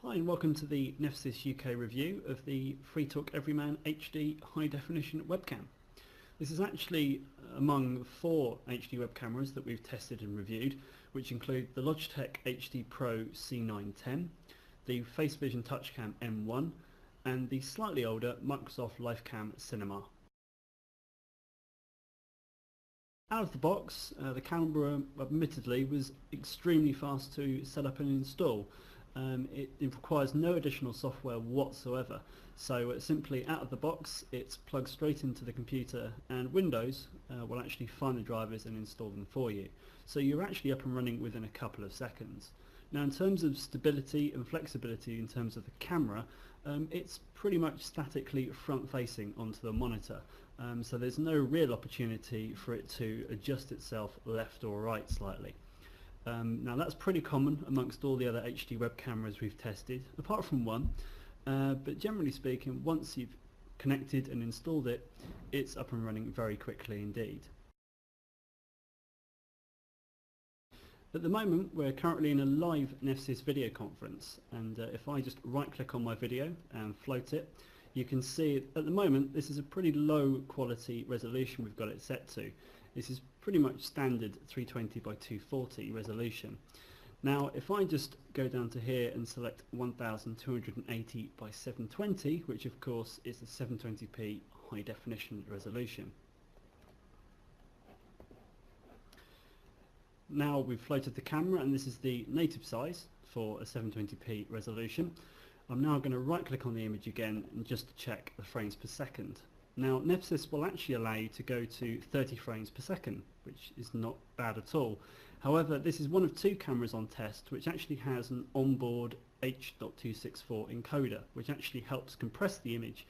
Hi and welcome to the Nefsys UK review of the Freetalk Everyman HD high definition webcam. This is actually among 4 HD web cameras that we've tested and reviewed, which include the Logitech HD Pro C910, the FaceVision TouchCam M1 and the slightly older Microsoft LifeCam Cinema. Out of the box, the camera admittedly was extremely fast to set up and install. It requires no additional software whatsoever, so simply out of the box it's plugged straight into the computer, and Windows will actually find the drivers and install them for you. So you're actually up and running within a couple of seconds. Now in terms of stability and flexibility in terms of the camera, it's pretty much statically front facing onto the monitor, so there's no real opportunity for it to adjust itself left or right slightly. Now that's pretty common amongst all the other HD web cameras we've tested, apart from one, but generally speaking, once you've connected and installed it, it's up and running very quickly indeed. At the moment we're currently in a live Nefsys video conference, and if I just right click on my video and float it, you can see at the moment this is a pretty low quality resolution we've got it set to. This is pretty much standard 320 by 240 resolution. Now if I just go down to here and select 1280 by 720, which of course is the 720p high definition resolution. Now we've floated the camera, and this is the native size for a 720p resolution. I'm now going to right click on the image again and just check the frames per second. Now Nefsys will actually allow you to go to 30 frames per second, which is not bad at all. However, this is one of 2 cameras on test which actually has an onboard H.264 encoder, which actually helps compress the image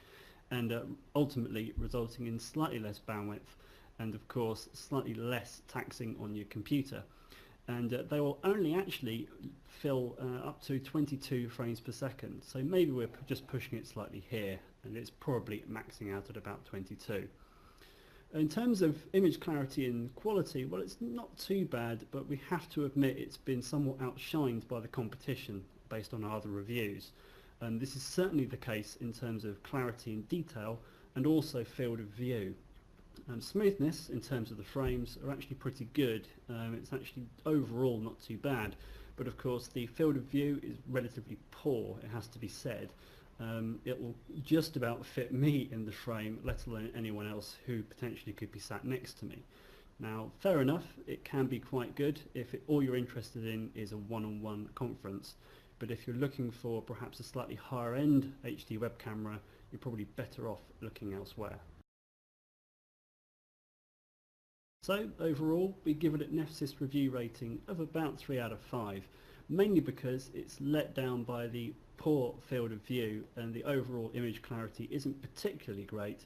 and ultimately resulting in slightly less bandwidth and of course slightly less taxing on your computer. And they will only actually fill up to 22 frames per second, so maybe we're just pushing it slightly here, and it's probably maxing out at about 22. In terms of image clarity and quality, well, it's not too bad, but we have to admit it's been somewhat outshined by the competition based on our other reviews. And this is certainly the case in terms of clarity and detail, and also field of view. Smoothness in terms of the frames are actually pretty good. It's actually overall not too bad, but of course the field of view is relatively poor, it has to be said. It will just about fit me in the frame, let alone anyone else who potentially could be sat next to me. Now fair enough, it can be quite good if all you're interested in is a one-on-one conference, but if you're looking for perhaps a slightly higher end HD web camera, you're probably better off looking elsewhere. So overall we give it a Nefsys review rating of about 3 out of 5, mainly because it's let down by the poor field of view and the overall image clarity isn't particularly great,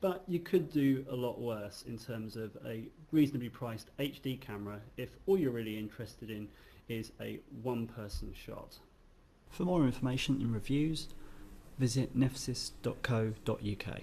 but you could do a lot worse in terms of a reasonably priced HD camera if all you're really interested in is a one-person shot. For more information and reviews, visit nefsys.co.uk.